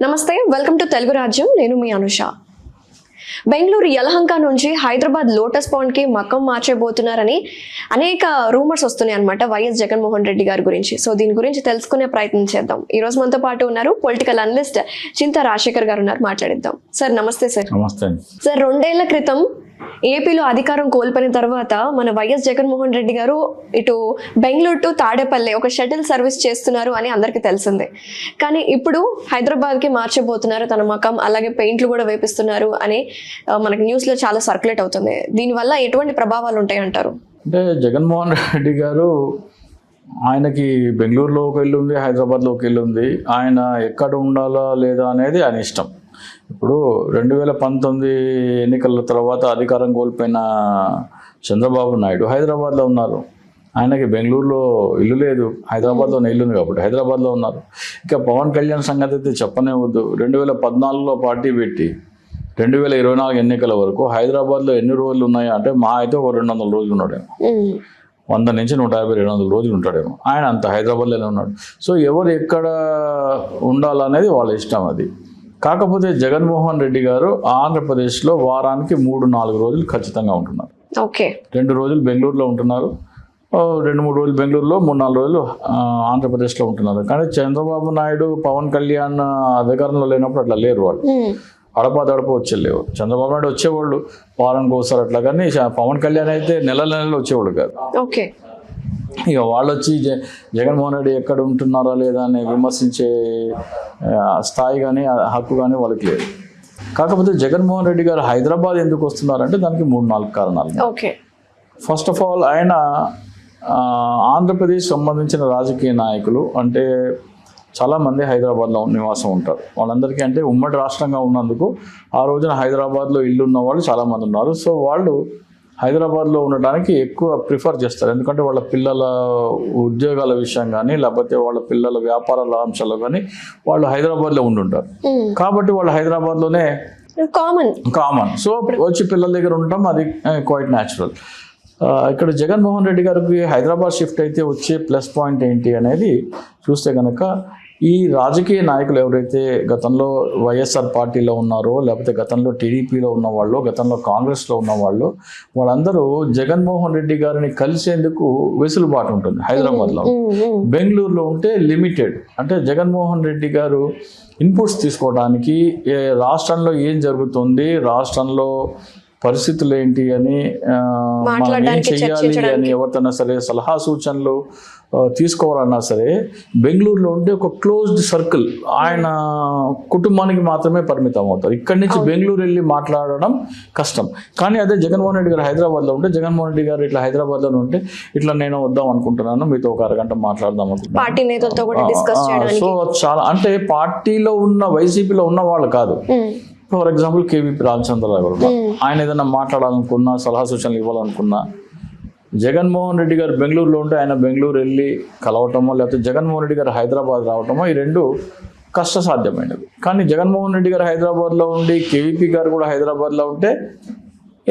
నమస్తే, welcome to Telugu రాజ్యం. నేను మీ అనుష. బెంగళూరు యలహంక నుంచి హైదరాబాద్ లోటస్ పాండ్ కి మకం మార్చబోతున్నారని అనేక రూమర్స్ వస్తున్నాయి అన్నమాట వైఎస్ జగన్మోహన్ రెడ్డి గారి గురించి. సో దీని గురించి తెలుసుకునే ప్రయత్నం చేద్దాం. ఈ రోజు మనతో పాటు ఉన్నారు పొలిటికల్ అనలిస్ట్ చింతా రాజశేఖర్ గారు ఉన్నారు, మాట్లాడిద్దాం. సార్ నమస్తే. సార్ నమస్తే. సార్ 2 ఏళ్ల క్రితం ఏపీలో అధికారం కోల్పోయిన తర్వాత మన వైఎస్ జగన్మోహన్ రెడ్డి గారు ఇటు బెంగళూరు టు తాడేపల్లి ఒక షటిల్ సర్వీస్ చేస్తున్నారు అని అందరికీ తెలిసిందే. కానీ ఇప్పుడు హైదరాబాద్కి మార్చబోతున్నారు తన మకం, అలాగే పెయింట్లు కూడా వేపిస్తున్నారు అని మనకి న్యూస్లో చాలా సర్క్యులేట్ అవుతుంది. దీనివల్ల ఎటువంటి ప్రభావాలు ఉంటాయి అంటారు? అంటే జగన్మోహన్ రెడ్డి గారు ఆయనకి బెంగళూరులో ఒక ఇల్లు ఉంది, హైదరాబాద్లో ఒక ఇల్లు ఉంది. ఆయన ఎక్కడ ఉండాలా లేదా అనేది ఆయన ఇష్టం. ఇప్పుడు 2019 ఎన్నికల తర్వాత అధికారం కోల్పోయిన చంద్రబాబు నాయుడు హైదరాబాద్లో ఉన్నారు. ఆయనకి బెంగళూరులో ఇల్లు లేదు, హైదరాబాద్లో ఇల్లు ఉంది కాబట్టి హైదరాబాద్లో ఉన్నారు. ఇక పవన్ కళ్యాణ్ సంగతి అయితే చెప్పనే వద్దు. 2014లో పార్టీ పెట్టి 2024 ఎన్నికల వరకు హైదరాబాద్లో ఎన్ని రోజులు ఉన్నాయో అంటే మా అయితే ఒక 200 రోజులు ఉన్నాడేమో, 100 నుంచి 150, 200 రోజులు ఉంటాడేమో. ఆయన అంత హైదరాబాద్లోనే ఉన్నాడు. సో ఎవరు ఎక్కడ ఉండాలనేది వాళ్ళ ఇష్టం అది. కాకపోతే జగన్మోహన్ రెడ్డి గారు ఆంధ్రప్రదేశ్లో వారానికి 3-4 రోజులు ఖచ్చితంగా ఉంటున్నారు. ఓకే, 2 రోజులు బెంగళూరులో ఉంటున్నారు, 2-3 రోజులు బెంగళూరులో, 3-4 రోజులు ఆంధ్రప్రదేశ్లో ఉంటున్నారు. కానీ చంద్రబాబు నాయుడు, పవన్ కళ్యాణ్ అధికారంలో లేనప్పుడు అట్లా లేరు. వాళ్ళు అడపదడప వచ్చేలేవు. చంద్రబాబు నాయుడు వచ్చేవాళ్ళు వారానికి ఒకసారి అట్లా, కానీ పవన్ కళ్యాణ్ అయితే నెలలు వచ్చేవాళ్ళు కాదు. ఓకే, ఇక వాళ్ళు వచ్చి జగన్మోహన్ రెడ్డి ఎక్కడ ఉంటున్నారా లేదా అని విమర్శించే స్థాయి కానీ హక్కు కానీ వాళ్ళకి లేదు. కాకపోతే జగన్మోహన్ రెడ్డి గారు హైదరాబాద్ ఎందుకు వస్తున్నారంటే దానికి 3-4 కారణాలు. ఓకే, ఫస్ట్ ఆఫ్ ఆల్ ఆయన ఆంధ్రప్రదేశ్ సంబంధించిన రాజకీయ నాయకులు అంటే చాలామంది హైదరాబాద్లో నివాసం ఉంటారు. వాళ్ళందరికీ అంటే ఉమ్మడి రాష్ట్రంగా ఉన్నందుకు ఆ రోజున హైదరాబాద్లో ఇల్లు ఉన్న వాళ్ళు చాలామంది ఉన్నారు. సో వాళ్ళు హైదరాబాద్లో ఉండడానికి ఎక్కువ ప్రిఫర్ చేస్తారు. ఎందుకంటే వాళ్ళ పిల్లల ఉద్యోగాల విషయం కానీ లేకపోతే వాళ్ళ పిల్లల వ్యాపారాల అంశాల్లో కానీ వాళ్ళు హైదరాబాద్లో ఉండుంటారు. కాబట్టి వాళ్ళు హైదరాబాద్లోనే కామన్. సో వచ్చి పిల్లల దగ్గర ఉండటం అది క్వైట్ న్యాచురల్. ఇక్కడ జగన్మోహన్ రెడ్డి గారికి హైదరాబాద్ షిఫ్ట్ అయితే వచ్చే ప్లస్ పాయింట్ ఏంటి అనేది చూస్తే కనుక ఈ రాజకీయ నాయకులు ఎవరైతే గతంలో వైఎస్ఆర్ పార్టీలో ఉన్నారో లేకపోతే గతంలో టీడీపీలో ఉన్నవాళ్ళు, గతంలో కాంగ్రెస్లో ఉన్నవాళ్ళు, వాళ్ళందరూ జగన్మోహన్ రెడ్డి గారిని కలిసేందుకు వెసులుబాటు ఉంటుంది హైదరాబాద్లో. బెంగళూరులో ఉంటే లిమిటెడ్. అంటే జగన్మోహన్ రెడ్డి గారు ఇన్పుట్స్ తీసుకోవడానికి రాష్ట్రంలో ఏం జరుగుతుంది, రాష్ట్రంలో పరిస్థితులు ఏంటి అని, మనం ఏం చెయ్యాలి అని ఎవరితోనా సరే సలహా సూచనలు తీసుకోవాలన్నా సరే బెంగళూరులో ఉంటే ఒక క్లోజ్డ్ సర్కిల్ ఆయన కుటుంబానికి మాత్రమే పరిమితం అవుతారు. ఇక్కడి నుంచి బెంగళూరు వెళ్ళి మాట్లాడడం కష్టం. కానీ అదే జగన్మోహన్ రెడ్డి గారు హైదరాబాద్లో ఉంటే, జగన్మోహన్ రెడ్డి గారు ఇట్లా హైదరాబాద్లో ఉంటే ఇట్లా నేను వద్దాం అనుకుంటున్నాను, మీతో ఒక అరగంట మాట్లాడదాం అనుకుంటున్నాను. సో చాలా అంటే పార్టీలో ఉన్న వైసీపీలో ఉన్న వాళ్ళు కాదు. ఫర్ ఎగ్జాంపుల్ కేవీపీ రామచంద్రరావు గారు, ఆయన ఏదైనా మాట్లాడాలనుకున్నా, సలహా సూచనలు ఇవ్వాలనుకున్నా, జగన్మోహన్ రెడ్డి గారు బెంగళూరులో ఉంటే ఆయన బెంగళూరు వెళ్ళి కలవటమో లేకపోతే జగన్మోహన్ రెడ్డి గారు హైదరాబాద్ రావటమో ఈ రెండు కష్టసాధ్యమైనవి. కానీ జగన్మోహన్ రెడ్డి గారు హైదరాబాద్లో ఉండి కేవీపీ గారు కూడా హైదరాబాద్లో ఉంటే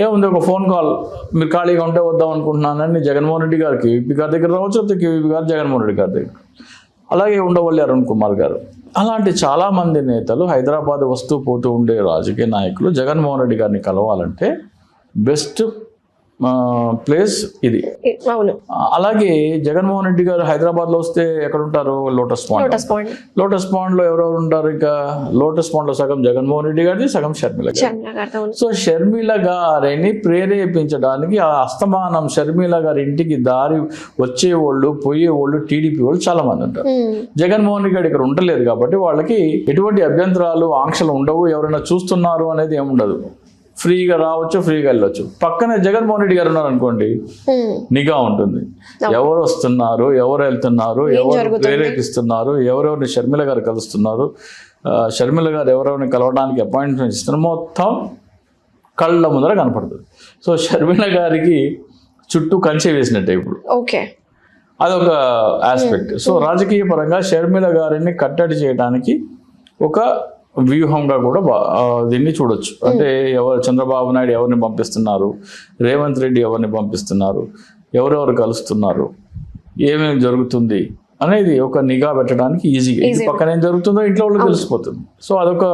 ఏముంది, ఒక ఫోన్ కాల్, మీరు ఖాళీగా ఉంటే వద్దాం అనుకుంటున్నానని జగన్మోహన్ రెడ్డి గారు కేవీపీ గారి దగ్గర రావచ్చు, లేకపోతే కేవీపీ గారు జగన్మోహన్ రెడ్డి గారి దగ్గర. అలాగే ఉండవల్లి అరుణ్ కుమార్ గారు, అలాంటి చాలామంది నేతలు హైదరాబాద్ వస్తూ పోతూ ఉండే రాజకీయ నాయకులు జగన్మోహన్ రెడ్డి గారిని కలవాలంటే బెస్ట్ ప్లేస్ ఇది. అలాగే జగన్మోహన్ రెడ్డి గారు హైదరాబాద్లో వస్తే ఎక్కడ ఉంటారు? Lotus pond. లోటస్ పాండ్లో ఎవరెవరు ఉంటారు? ఇక లోటస్ పాండ్లో సగం జగన్మోహన్ రెడ్డి గారిది, సగం షర్మిల గారు. సో షర్మిల గారిని ప్రేరేపించడానికి ఆ అస్తమానం షర్మిల గారి ఇంటికి దారి వచ్చేవాళ్ళు పోయేవాళ్ళు టీడీపీ వాళ్ళు చాలా మంది ఉంటారు. జగన్మోహన్ రెడ్డి గారు ఇక్కడ ఉండలేదు కాబట్టి వాళ్ళకి ఎటువంటి అభ్యంతరాలు, ఆంక్షలు ఉండవు. ఎవరైనా చూస్తున్నారు అనేది ఏముండదు, ఫ్రీగా రావచ్చు, ఫ్రీగా వెళ్ళొచ్చు. పక్కనే జగన్మోహన్ రెడ్డి గారు ఉన్నారు అనుకోండి, నిఘా ఉంటుంది. ఎవరు వస్తున్నారు, ఎవరు వెళ్తున్నారు, ఎవరు ప్రేరేపిస్తున్నారు, ఎవరెవరిని షర్మిల గారు కలుస్తున్నారు, షర్మిల గారు ఎవరెవరిని కలవడానికి అపాయింట్మెంట్ ఇస్తున్నారు, మొత్తం కళ్ళ ముందర కనపడుతుంది. సో షర్మిల గారికి చుట్టూ కంచె వేసినట్టే ఇప్పుడు. ఓకే, అదొక ఆస్పెక్ట్. సో రాజకీయ పరంగా షర్మిల గారిని కట్టడి చేయడానికి ఒక వ్యూహంగా కూడా దీన్ని చూడొచ్చు. అంటే చంద్రబాబు నాయుడు ఎవరిని పంపిస్తున్నారు, రేవంత్ రెడ్డి ఎవరిని పంపిస్తున్నారు, ఎవరెవరు కలుస్తున్నారు, ఏమేమి జరుగుతుంది, అనేది ఒక నిఘా పెట్టడానికి ఈజీగా ఇది పక్కన ఏం జరుగుతుందో ఇంట్లో వాళ్ళకి తెలిసిపోతుంది. సో అదొక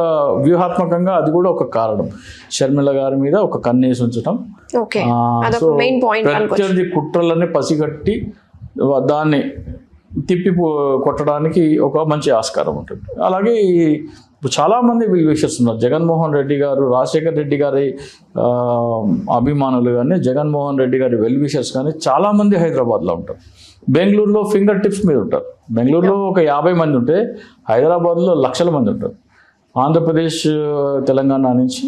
వ్యూహాత్మకంగా అది కూడా ఒక కారణం. షర్మిల గారి మీద ఒక కన్నేసి ఉంచడం, సో ప్రత్యర్థి కుట్రలన్నీ పసిగట్టి దాన్ని తిప్పి కొట్టడానికి ఒక మంచి ఆస్కారం ఉంటుంది. అలాగే చాలా మంది వెల్ విషర్స్ ఉన్నారు. జగన్మోహన్ రెడ్డి గారు, రాజశేఖర్ రెడ్డి గారి అభిమానులు కానీ, జగన్మోహన్ రెడ్డి గారి వెల్ విషర్స్ కానీ చాలా మంది హైదరాబాద్లో ఉంటారు. బెంగళూరులో ఫింగర్ టిప్స్ మీద ఉంటారు. బెంగళూరులో ఒక 50 మంది ఉంటే హైదరాబాద్లో లక్షల మంది ఉంటారు. ఆంధ్రప్రదేశ్, తెలంగాణ నుంచి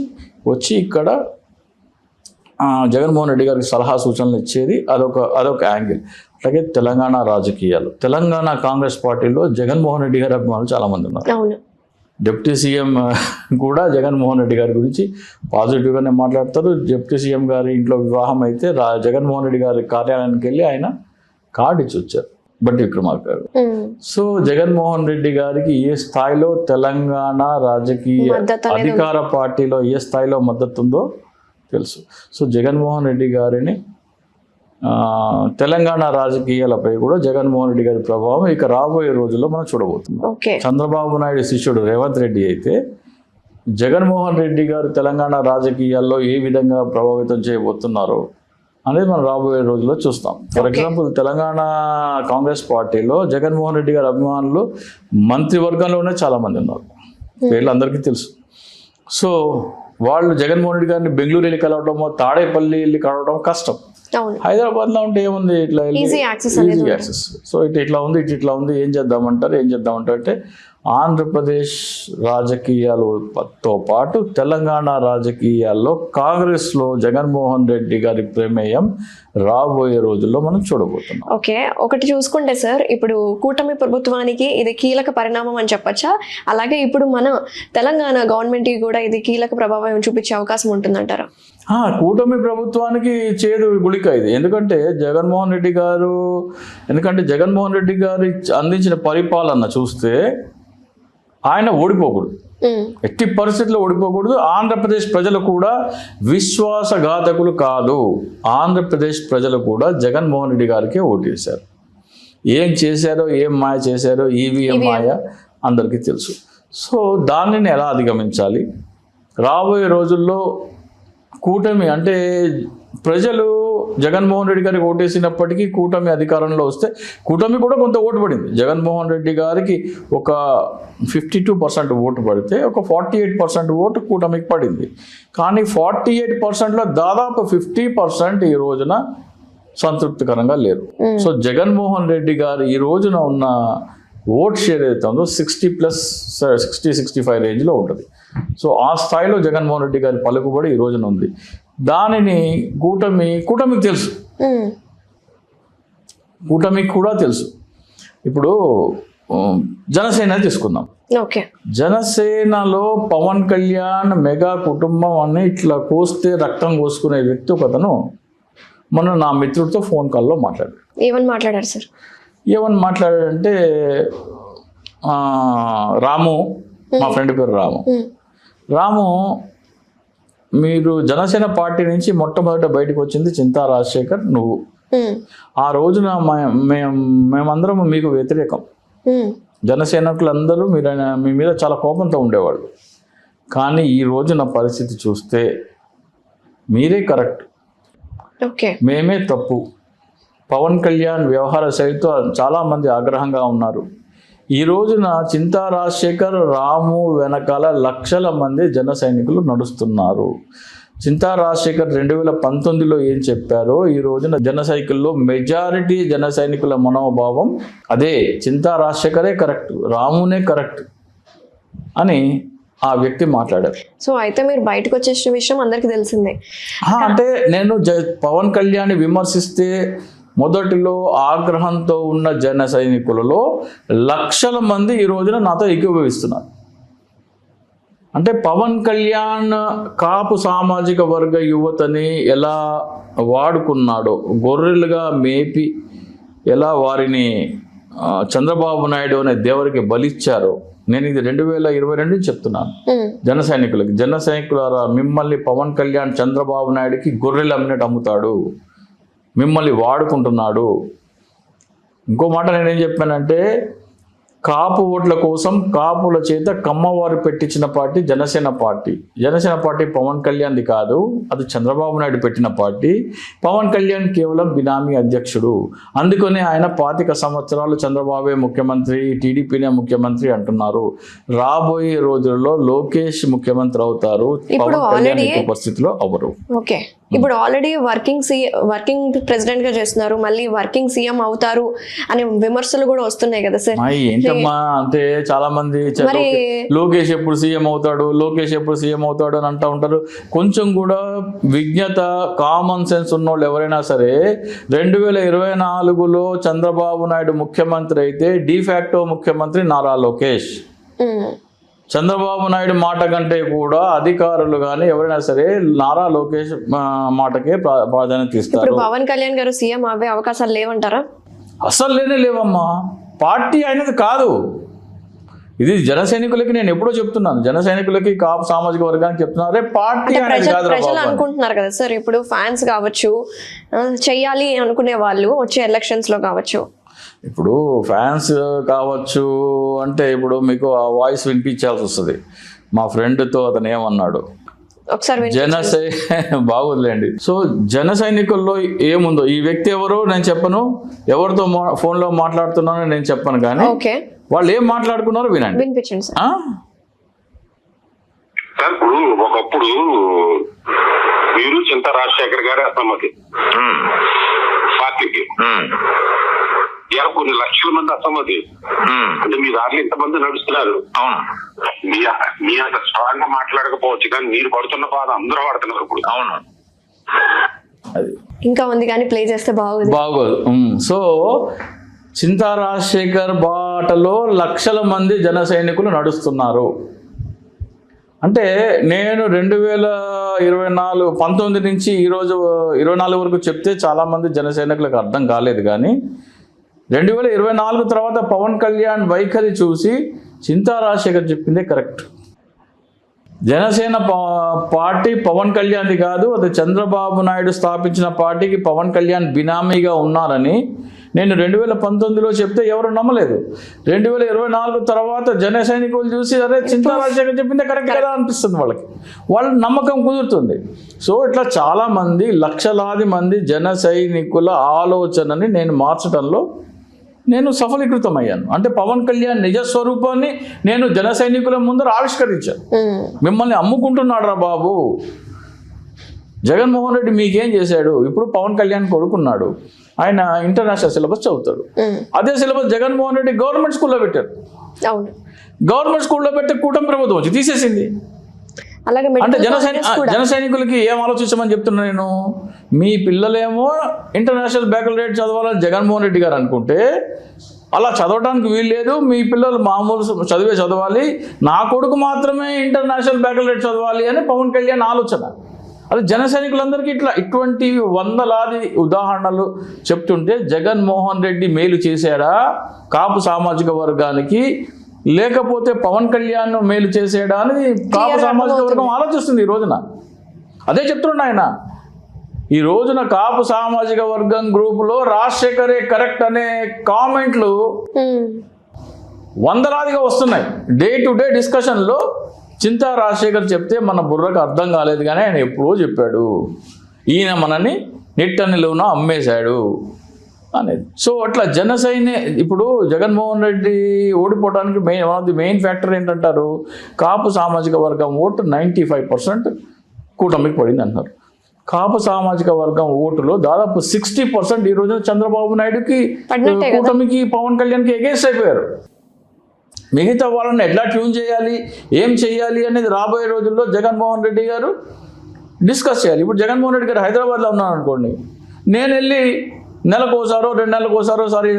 వచ్చి ఇక్కడ జగన్మోహన్ రెడ్డి గారికి సలహా సూచనలు ఇచ్చేది అదొక యాంగిల్. అలాగే తెలంగాణ రాజకీయాలు, తెలంగాణ కాంగ్రెస్ పార్టీలో జగన్మోహన్ రెడ్డి గారి అభిమానులు చాలామంది ఉన్నారు. డిప్యూటీ సీఎం కూడా జగన్మోహన్ రెడ్డి గారి గురించి పాజిటివ్గానే మాట్లాడతారు. డిప్యూటీ సీఎం గారి ఇంట్లో వివాహం అయితే జగన్మోహన్ రెడ్డి గారి కార్యాలయానికి వెళ్ళి ఆయన కార్డు ఇచ్చి వచ్చారు, బట్టి విక్రమార్క గారు. సో జగన్మోహన్ రెడ్డి గారికి ఏ స్థాయిలో తెలంగాణ రాజకీయ అధికార పార్టీలో ఏ స్థాయిలో మద్దతు ఉందో తెలుసు. సో జగన్మోహన్ రెడ్డి గారిని తెలంగాణ రాజకీయాలపై కూడా జగన్మోహన్ రెడ్డి గారి ప్రభావం ఇక రాబోయే రోజుల్లో మనం చూడబోతున్నాం. చంద్రబాబు నాయుడు శిష్యుడు రేవంత్ రెడ్డి అయితే జగన్మోహన్ రెడ్డి గారు తెలంగాణ రాజకీయాల్లో ఏ విధంగా ప్రభావితం చేయబోతున్నారో అనేది మనం రాబోయే రోజుల్లో చూస్తాం. ఫర్ ఎగ్జాంపుల్ తెలంగాణ కాంగ్రెస్ పార్టీలో జగన్మోహన్ రెడ్డి గారి అభిమానులు మంత్రివర్గంలోనే చాలామంది ఉన్నారు, వీళ్ళందరికీ తెలుసు. సో వాళ్ళు జగన్మోహన్ రెడ్డి గారిని బెంగళూరు వెళ్ళి కలవడమో, తాడేపల్లి వెళ్ళి కలవడం కష్టం. హైదరాబాద్లో ఉంటే ఏముంది, ఇట్లా ఈజీ యాక్సెస్. సో ఇట్లా ఉంది, ఏం చేద్దామంటారు అంటే ఆంధ్రప్రదేశ్ రాజకీయాలతో పాటు తెలంగాణ రాజకీయాల్లో కాంగ్రెస్లో జగన్మోహన్ రెడ్డి గారి ప్రమేయం రాబోయే రోజుల్లో మనం చూడబోతున్నాం. ఓకే, ఒకటి చూసుకుంటే సార్, ఇప్పుడు కూటమి ప్రభుత్వానికి ఇది కీలక పరిణామం అని చెప్పచ్చా? అలాగే ఇప్పుడు మన తెలంగాణ గవర్నమెంట్కి కూడా ఇది కీలక ప్రభావం చూపించే అవకాశం ఉంటుందంటారా? కూటమి ప్రభుత్వానికి చేదు గుళిక ఇది. ఎందుకంటే జగన్మోహన్ రెడ్డి గారు అందించిన పరిపాలన చూస్తే ఆయన ఓడిపోకూడదు, ఎట్టి పరిస్థితుల్లో ఓడిపోకూడదు. ఆంధ్రప్రదేశ్ ప్రజలు కూడా విశ్వాసఘాతకులు కాదు. ఆంధ్రప్రదేశ్ ప్రజలు కూడా జగన్మోహన్ రెడ్డి గారికే ఓటేశారు. ఏం చేశారో, ఏం మాయ చేశారో, ఈవీఎం మాయ అందరికీ తెలుసు. సో దానిని ఎలా అధిగమించాలి? రాబోయే రోజుల్లో కూటమి అంటే ప్రజలు జగన్మోహన్ రెడ్డి గారికి ఓటేసినప్పటికీ కూటమి అధికారంలో వస్తే కూటమి కూడా కొంత ఓటు పడింది. జగన్మోహన్ రెడ్డి గారికి ఒక 52% ఓటు పడితే ఒక 48% ఓటు కూటమికి పడింది. కానీ 48%లో దాదాపు 50% ఈ రోజున సంతృప్తికరంగా లేరు. సో జగన్మోహన్ రెడ్డి గారు ఈ రోజున ఉన్న ఓట్ షేర్ ఏదైతే ఉందో 60+65 రేంజ్లో ఉంటుంది. సో ఆ స్థాయిలో జగన్మోహన్ రెడ్డి గారి పలుకుబడి ఈ రోజున ఉంది. దానిని కూటమికి తెలుసు, కూటమికి కూడా తెలుసు. ఇప్పుడు జనసేన తీసుకుందాం. జనసేనలో పవన్ కళ్యాణ్ మెగా కుటుంబం అని ఇట్లా కోస్తే రక్తం కోసుకునే వ్యక్తి ఒకతను మొన్న నా మిత్రుడితో ఫోన్ కాల్లో మాట్లాడాడు. ఏమని మాట్లాడారు సార్? ఏమని మాట్లాడాడంటే, రాము, మా ఫ్రెండ్ పేరు రాము, మీరు జనసేన పార్టీ నుంచి మొట్టమొదట బయటకు వచ్చింది చింతా రాజశేఖర్, నువ్వు. ఆ రోజున మేమందరం మీకు వ్యతిరేకం. జనసేనకులందరూ మీ మీద చాలా కోపంతో ఉండేవాళ్ళు. కానీ ఈ రోజున పరిస్థితి చూస్తే మీరే కరెక్ట్, మేమే తప్పు. పవన్ కళ్యాణ్ వ్యవహార శైలితో చాలామంది ఆగ్రహంగా ఉన్నారు. ఈ రోజున చింతా రాజశేఖర్, రాము వెనకాల లక్షల మంది జన సైనికులు నడుస్తున్నారు. చింతా రాజశేఖర్ 2019లో ఏం చెప్పారో ఈ రోజున జన సైనికుల్లో మెజారిటీ జన సైనికుల మనోభావం అదే, చింతా రాజశేఖరే కరెక్ట్, రామునే కరెక్ట్ అని ఆ వ్యక్తి మాట్లాడారు. సో అయితే మీరు బయటకు వచ్చేసిన విషయం అందరికీ తెలిసిందే. అంటే నేను పవన్ కళ్యాణ్ విమర్శిస్తే మొదటిలో ఆగ్రహంతో ఉన్న జన సైనికులలో లక్షల మంది ఈ రోజున నాతో ఏకీభవిస్తున్నారు. అంటే పవన్ కళ్యాణ్ కాపు సామాజిక వర్గ యువతని ఎలా వాడుకున్నాడో, గొర్రెలుగా మేపి ఎలా వారిని చంద్రబాబు నాయుడు అనే దేవుడికి బలిచ్చారో, నేను ఇది 2022 చెప్తున్నాను. జన సైనికులారా, మిమ్మల్ని పవన్ కళ్యాణ్ చంద్రబాబు నాయుడికి గొర్రెలు అమ్మినట్టు అమ్ముతాడు, మిమ్మల్ని వాడుకుంటున్నాడు. ఇంకో మాట నేనేం చెప్పానంటే కాపు ఓట్ల కోసం కాపుల చేత కమ్మవారు పెట్టించిన party Janasena party. Janasena party Pawan కళ్యాణ్ది కాదు, అది చంద్రబాబు నాయుడు పెట్టిన పార్టీ. పవన్ కళ్యాణ్ కేవలం బినామీ అధ్యక్షుడు. అందుకని ఆయన 25 సంవత్సరాలు చంద్రబాబే ముఖ్యమంత్రి, టీడీపీనే ముఖ్యమంత్రి అంటున్నారు. రాబోయే రోజుల్లో లోకేష్ ముఖ్యమంత్రి అవుతారు, పవన్ కళ్యాణ్ ఎట్టి పరిస్థితిలో అవ్వరు. ఓకే, ఇప్పుడు ఆల్రెడీ వర్కింగ్ ప్రెసిడెంట్ గా చేస్తున్నారు, మళ్ళీ వర్కింగ్ సీఎం అవుతారు అనే విమర్శలు కూడా వస్తున్నాయి కదా సార్. ఏంటమ్మా అంటే చాలా మంది లోకేష్ ఎప్పుడు సీఎం అవుతాడు, లోకేష్ ఎప్పుడు సీఎం అవుతాడు అని అంటూ ఉంటారు. కొంచెం కూడా విజ్ఞత, కామన్ సెన్స్ ఉన్నోళ్ళు ఎవరైనా సరే 2024లో చంద్రబాబు నాయుడు ముఖ్యమంత్రి అయితే డిఫాక్టో ముఖ్యమంత్రి నారా లోకేష్. చంద్రబాబు నాయుడు మాట కంటే కూడా అధికారులు కానీ ఎవరైనా సరే నారా లోకేష్ మాటకే ప్రాధాన్యత ఇస్తారు. పవన్ కళ్యాణ్ గారు సీఎం అవే అవకాశాలు లేవంటారా? అసలు లేవమ్మా. పార్టీ అయినది కాదు ఇది. జన సైనికులకి నేను ఎప్పుడో చెప్తున్నాను, జన సైనికులకి కాపు సామాజిక వర్గానికి చెప్తున్నారు, అరే పార్టీ అనేది కాదు. ప్రజలు అనుకుంటున్నారు కదా సార్, ఇప్పుడు ఫ్యాన్స్ కావచ్చు, చెయ్యాలి అనుకునే వాళ్ళు వచ్చే ఎలక్షన్స్ లో కావచ్చు, ఇప్పుడు ఫ్యాన్స్ కావచ్చు అంటే ఇప్పుడు మీకు ఆ వాయిస్ వినిపించాల్సి వస్తుంది. మా ఫ్రెండ్తో అతను ఏమన్నాడు ఒకసారి బాగోదులేండి. సో జన సైనికుల్లో ఏముందో ఈ వ్యక్తి ఎవరో నేను చెప్పను, ఎవరితో ఫోన్లో మాట్లాడుతున్నానో నేను చెప్పను, కానీ వాళ్ళు ఏం మాట్లాడుకున్నారో వినండి, వినిపించండి సార్. ఇప్పుడు ఒకప్పుడు మీరు చింతా రాజశేఖర్ గారి అసమ్మతి పార్టీకి, కొన్ని లక్షల మంది అసమ్మతి, అంటే మీ దాంట్లో ఇంతమంది నడుస్తున్నారు. మీ అంత స్ట్రాంగ్ గా మాట్లాడకపోవచ్చు, కానీ మీరు పడుతున్న బాధ అందరూ పడుతున్నారు ఇప్పుడు. అవును, ఇంకా ఉంది కానీ ప్లే చేస్తే బాగోదు. సో చింతా రాజశేఖర్ బాటలో లక్షల మంది జన సైనికులు నడుస్తున్నారు. అంటే నేను 2019 నుంచి ఈరోజు 24 వరకు చెప్తే చాలామంది జన సైనికులకు అర్థం కాలేదు, కానీ 2024 తర్వాత పవన్ కళ్యాణ్ వైఖరి చూసి చింతా రాజశేఖర్ చెప్పిందే కరెక్ట్. జనసేన పార్టీ పవన్ కళ్యాణ్ది కాదు, అది చంద్రబాబు నాయుడు స్థాపించిన పార్టీకి పవన్ కళ్యాణ్ బినామీగా ఉన్నారని నేను 2019లో చెప్తే ఎవరు నమ్మలేదు. 2024 తర్వాత జన సైనికులు చూసి అరే చింతా రాజశేఖర్ చెప్పిందే కరెక్ట్ కదా అనిపిస్తుంది వాళ్ళ నమ్మకం కుదురుతుంది. సో ఇట్లా చాలామంది లక్షలాది మంది జన సైనికుల ఆలోచనని నేను మార్చడంలో నేను సఫలీకృతమయ్యాను. అంటే పవన్ కళ్యాణ్ నిజ స్వరూపాన్ని నేను జన సైనికుల ముందర ఆవిష్కరించాను. మిమ్మల్ని అమ్ముకుంటున్నాడు రా బాబు, జగన్మోహన్ రెడ్డి మీకేం చేశాడు? ఇప్పుడు పవన్ కళ్యాణ్ కొడుకున్నాడు, ఆయన ఇంటర్నేషనల్ సిలబస్ చదువుతాడు. అదే సిలబస్ జగన్మోహన్ రెడ్డి గవర్నమెంట్ స్కూల్లో పెట్టారు. గవర్నమెంట్ స్కూల్లో పెట్టి కూటమి ప్రభుత్వం వచ్చి తీసేసింది. అంటే జన సైనికులకి ఏం ఆలోచించమని చెప్తున్నా నేను, మీ పిల్లలేమో ఇంటర్నేషనల్ బ్యాకలరేట్ చదవాలని జగన్మోహన్ రెడ్డి గారు అనుకుంటే అలా చదవడానికి వీలు లేదు, మీ పిల్లలు మామూలు చదవాలి, నా కొడుకు మాత్రమే ఇంటర్నేషనల్ బ్యాకలరేట్ చదవాలి అని పవన్ కళ్యాణ్ ఆలోచన. అది జన సైనికులందరికీ ఇటువంటి వందలాది ఉదాహరణలు చెప్తుంటే జగన్మోహన్ రెడ్డి మేలు చేశాడా కాపు సామాజిక వర్గానికి, లేకపోతే పవన్ కళ్యాణ్ మేలు చేసేయడా అని కాపు సామాజిక వర్గం ఆలోచిస్తుంది ఈ రోజున. అదే చెప్తుండ ఆయన. ఈ రోజున కాపు సామాజిక వర్గం గ్రూపులో రాజశేఖరే కరెక్ట్ అనే కామెంట్లు వందలాదిగా వస్తున్నాయి. డే టు డే డిస్కషన్లో చింతా రాజశేఖర్ చెప్తే మన బుర్రకు అర్థం కాలేదు, కానీ ఆయన ఎప్పుడో చెప్పాడు, ఈయన మనని నిట్టనిలువున అమ్మేశాడు అనేది. సో అట్లా ఇప్పుడు జగన్మోహన్ రెడ్డి ఓడిపోవడానికి one of the main factor ఏంటంటారు, కాపు సామాజిక వర్గం ఓటు 95% కూటమికి పడింది అంటారు. కాపు సామాజిక వర్గం ఓటులో దాదాపు 60% ఈ రోజున చంద్రబాబు నాయుడుకి, కూటమికి, పవన్ కళ్యాణ్కి ఎగేస్ట్ అయిపోయారు. మిగతా వాళ్ళని ఎట్లా ట్యూన్ చేయాలి, ఏం చేయాలి అనేది రాబోయే రోజుల్లో జగన్మోహన్ రెడ్డి గారు డిస్కస్ చేయాలి. ఇప్పుడు జగన్మోహన్ రెడ్డి గారు హైదరాబాద్లో ఉన్నాను అనుకోండి, నేను వెళ్ళి నెలకోసారో 2 నెలలకోసారో సారీ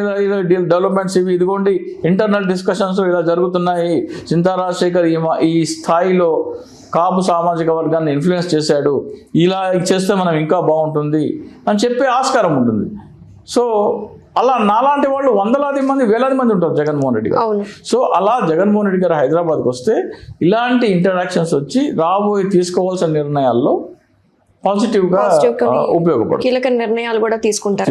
డెవలప్మెంట్స్ ఇవి ఇదిగోండి ఇంటర్నల్ డిస్కషన్స్ ఇలా జరుగుతున్నాయి, చింతా రాజశేఖర్ ఈ స్థాయిలో కాపు సామాజిక వర్గాన్ని ఇన్ఫ్లుయెన్స్ చేశాడు, ఇలా చేస్తే మనం ఇంకా బాగుంటుంది అని చెప్పే ఆస్కారం ఉంటుంది. సో అలా నాలాంటి వాళ్ళు వందలాది మంది, వేలాది మంది ఉంటారు జగన్మోహన్ రెడ్డి గారు. సో అలా జగన్మోహన్ రెడ్డి గారు హైదరాబాద్కి వస్తే ఇలాంటి ఇంటరాక్షన్స్ వచ్చి రాబోయే తీసుకోవాల్సిన నిర్ణయాల్లో పాజిటివ్గా ఉపయోగపడుతుంది. కీలక నిర్ణయాలు కూడా తీసుకుంటారు.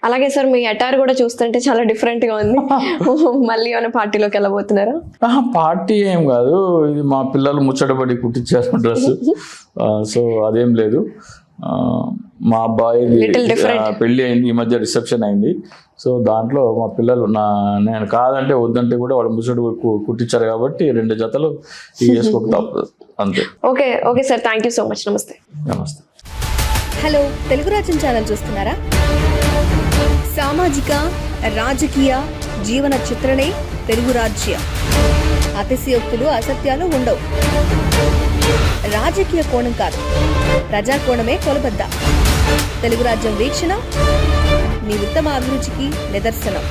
అలాగే సార్ మీ అటార్ కూడా చూస్తుంటే చాలా డిఫరెంట్ గా ఉంది. మళ్ళీ ఏమైనా పార్టీలోకి వెళ్ళబోతున్నారా? పార్టీ ఏం కాదు, ఇది మా పిల్లలు ముచ్చటపడి కుట్టించారు డ్రెస్. సో అదేం లేదు. మా అబ్బాయి పెళ్ళి అయింది, ఈ మధ్య రిసెప్షన్ అయింది. సో దాంట్లో మా పిల్లలు నేను కాదంటే వద్దంటే కూడా వాళ్ళు ముచ్చట కుట్టించారు కాబట్టి 2 జతలు వేసుకోక తప్పదు అంతే. Okay sir, thank you so much. నమస్తే. నమస్తే. హలో, తెలుగు రాజ్యం ఛానల్ చూస్తున్నారా? సామాజిక, రాజకీయ, జీవన చిత్రణే తెలుగు రాజ్యం. అతిశయోక్తులు, అసత్యాలు ఉండవు. రాజకీయ కోణం కాదు, ప్రజా కోణమే కొలబద్ద. తెలుగు రాజ్యం వీక్షణ మీ ఉత్తమ అభిరుచికి నిదర్శనం.